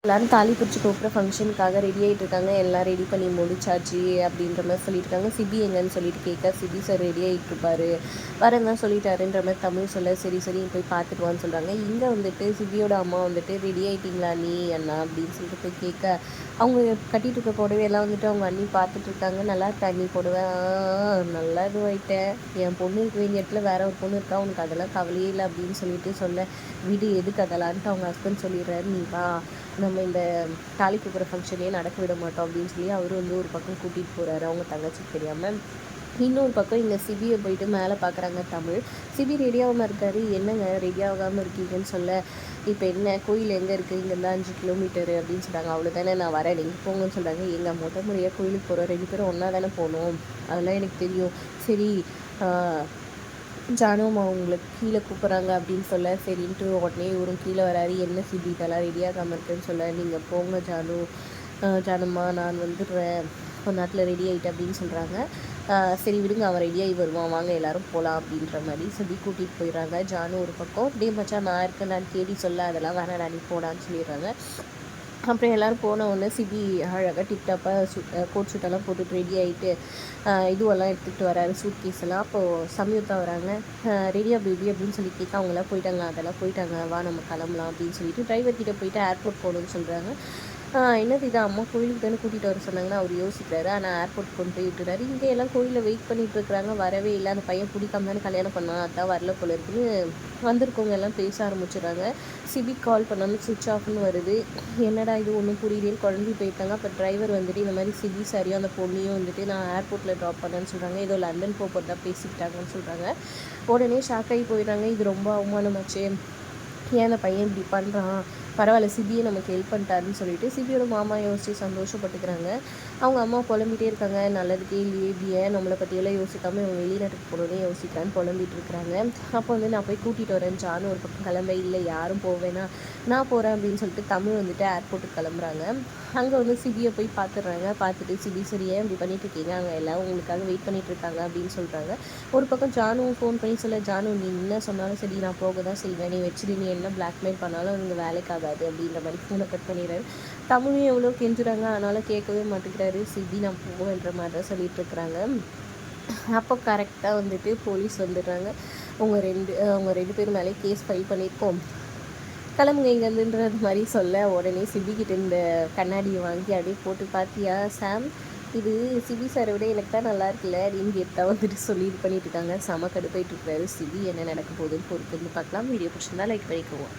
எல்லாரும் தாலி பிரிச்சு கோக்குற ஃபங்க்ஷனுக்காக ரெடி ஆகிட்டு இருக்காங்க. எல்லாம் ரெடி பண்ணி முடிச்சாச்சு அப்படின்ற மாதிரி சொல்லியிருக்காங்க. சிபி எங்கன்னு சொல்லிட்டு கேட்க, சிபி சார் ரெடி ஆகிட்டு இருப்பாரு, வரேன் தான் சொல்லிட்டாருன்ற மாதிரி தமிழ் சொல்ல, சரி சரி போய் பார்த்துட்டு வான்னு சொல்கிறாங்க. இங்கே வந்துட்டு சிபியோட அம்மா வந்துட்டு ரெடி ஆகிட்டிங்களா நீ அண்ணா அப்படின்னு சொல்லிட்டு போய் கேட்க, அவங்க கட்டிட்டு இருக்க புடவையெல்லாம் வந்துட்டு அவங்க அண்ணி பார்த்துட்டு இருக்காங்க. நல்லா இருக்கா அண்ணி புடவை? நல்லா இதுவாயிட்டேன், என் பொண்ணு இருக்க வேண்டிய இடத்துல வேற ஒரு பொண்ணு இருக்கா, உனக்கு அதெல்லாம் கவலையே இல்லை அப்படின்னு சொல்லிட்டு சொல்ல, வீடு எதுக்கு அதெல்லான்ட்டு அவங்க ஹஸ்பண்ட் சொல்லிடுறாரு. நீ வா, நம்ம இந்த தாலி தூக்குற ஃபங்க்ஷனே நடக்க விட மாட்டோம் அப்படின்னு சொல்லி அவர் வந்து ஒரு பக்கம் கூட்டிகிட்டு போகிறாரு, அவங்க தங்கச்சிக்கு தெரியாமல். இன்னொரு பக்கம் இங்கே சிபியை போயிட்டு மேலே பார்க்குறாங்க தமிழ். சிபி ரெடியாகாமல் இருக்காரு. என்னங்க ரெடியாகாமல் இருக்கீங்கன்னு சொல்ல, இப்போ என்ன கோயில் எங்கே இருக்குது, இங்கேருந்து 5 கிலோமீட்டரு அப்படின்னு சொல்கிறாங்க. அவ்வளோதானே, நான் வரேன் நீங்கள் போங்கன்னு சொல்கிறாங்க. எங்கள் மொட்டை முறையாக கோயிலுக்கு போகிறோம், 2 பேரும் ஒன்றா தானே போகணும், அதெல்லாம் எனக்கு தெரியும். சரி ஜானுமா உங்களுக்கு கீழே கூப்பிட்றாங்க அப்படின்னு சொல்ல, சரின்ட்டு உடனே இவரும் கீழே வராரு. என்ன சிபி இதெல்லாம் ரெடியாகாமல் இருக்குன்னு சொல்ல, நீங்கள் போங்க ஜானுமா நான் வந்துடுறேன், ஒரு நேரத்தில் ரெடி ஆகிட்டேன் அப்படின்னு சொல்கிறாங்க. சரி விடுங்க, அவன் ரெடியாகி வருவான், வாங்க எல்லோரும் போகலாம் அப்படின்ற மாதிரி சொல்லி கூட்டிகிட்டு போயிடுறாங்க. ஜானு ஒரு பக்கம், டே மச்சான் நான் இருக்கேன் நான் தேடி சொல்ல, அதெல்லாம் வேணாடா நீ போடான்னு சொல்லிடுறாங்க. அப்புறம் எல்லோரும் போன உடனே சிபி அழகாக டிப்டாப்பாக கோட் ஷூட்டெல்லாம் போட்டுட்டு ரெடி ஆகிட்டு இதுவெல்லாம் எடுத்துகிட்டு வராரு, சூட் கேஸ் எல்லாம். அப்போது சம்யுக்தா வராங்க. ரெடியா பேபி அப்படின்னு சொல்லி கேட்க, அவங்களாம் போயிட்டாங்க, அதெல்லாம் போயிட்டாங்க, வா நம்ம கிளம்பலாம் அப்படின்னு சொல்லிட்டு டிரைவர்கிட்ட போயிட்டு ஏர்போர்ட் போகணுன்னு சொல்கிறாங்க. என்னது இது, அம்மா கோயிலுக்கு தானே கூட்டிகிட்டு வர சொன்னாங்கன்னா அவர் யோசிக்கிறாரு. ஆனால் ஏர்போர்ட் கொண்டு போய் விட்டுறாரு. இங்கே எல்லாம் கோயிலில் வெயிட் பண்ணிகிட்டு இருக்கிறாங்க, வரவே இல்லை. அந்த பையன் பிடிக்காம தானே கல்யாணம் பண்ணான், அதான் வரல போல இருக்குன்னு வந்திருக்கவங்க எல்லாம் பேச ஆரம்பிச்சிடுறாங்க. சிபி கால் பண்ணாலும் சுவிட்ச் ஆஃப்னு வருது. என்னடா இது ஒன்றும் புரியலேன்னு குழம்பி போயிருக்காங்க. அப்போ டிரைவர் வந்துட்டு இந்த மாதிரி சிபி சாரியும் அந்த பொண்ணையும் வந்துட்டு நான் ஏர்போர்ட்டில் ட்ராப் பண்ணேன்னு சொல்கிறாங்க. ஏதோ லண்டன் போகிறதா பேசிக்கிட்டாங்கன்னு சொல்கிறாங்க. உடனே ஷாக்காகி போயிடுறாங்க. இது ரொம்ப அவமானமாச்சு, ஏன் அந்த பையன் இப்படி பண்ணுறான், பரவாயில்ல சிபியை நமக்கு ஹெல்ப் பண்ணிட்டாருன்னு சொல்லிட்டு சிபியோட மாமா யோசித்து சந்தோஷப்பட்டுக்கிறாங்க. அவங்க அம்மா புலம்பிகிட்டே இருக்காங்க, நல்லதுக்கே இல்லையே இப்படி, ஏன் நம்மளை பற்றியெல்லாம் யோசிக்காமல் இவங்க வெளிநாட்டுக்கு போகணுன்னே யோசிக்கிறான்னு புலம்பிகிட்டு இருக்கிறாங்க. அப்போ வந்து நான் போய் கூட்டிகிட்டு வரேன் ஜானு ஒரு பக்கம் கிளம்ப, இல்லை யாரும் போவேனா நான் போகிறேன் அப்படின்னு சொல்லிட்டு தமிழ் வந்துட்டு ஏர்போர்ட்டுக்கு கிளம்புறாங்க. அங்கே வந்து சிபியை போய் பார்த்துடுறாங்க. பார்த்துட்டு சிபி சரி ஏன் இப்படி பண்ணிட்டு இருக்கீங்க, அங்கே எல்லாம் உங்களுக்காக வெயிட் பண்ணிட்டு இருக்காங்க அப்படின்னு சொல்கிறாங்க. ஒரு பக்கம் ஜானுவும் ஃபோன் பண்ணி சொல்ல, ஜானு நீ என்ன சொன்னாலும் சரி நான் போக தான் செய்வேன், நீ வச்சுட்டு நீ என்ன பிளாக்மெயில் பண்ணாலும் அவங்க வேலைக்கு ஆகாது அப்படின்ற மாதிரி ஃபோனை கட் பண்ணிடுறாரு. தமிழும் எவ்வளோ கெஞ்சுறாங்க, அதனால் கேட்கவே மாட்டேங்கிறாரு. சிபி நான் போவேன்ற மாதிரி தான் சொல்லிட்டு இருக்கிறாங்க. அப்போ கரெக்டாக வந்துட்டு போலீஸ் வந்துடுறாங்க. அவங்க ரெண்டு பேரும் மேலே கேஸ் ஃபைல் பண்ணியிருக்கோம், கிளம்புங்க இங்கேருந்துன்றது மாதிரி சொல்ல, உடனே சிபிக்கிட்ட இந்த கண்ணாடியை வாங்கி அப்படியே போட்டு, பார்த்தியா சாம், இது சிபி சாரை விட எனக்கு தான் நல்லா இருக்குல்ல அப்படின்னு கேட்டால் வந்துட்டு சொல்லி இது பண்ணிட்டு இருக்காங்க. செம கடுப்பாயிட்டு இருக்கிறாரு சிபி. என்ன நடக்க போகுதுன்னு பொறுத்து பார்க்கலாம். வீடியோ பிடிச்சிருந்தா லைக் பண்ணிக்குவோம்.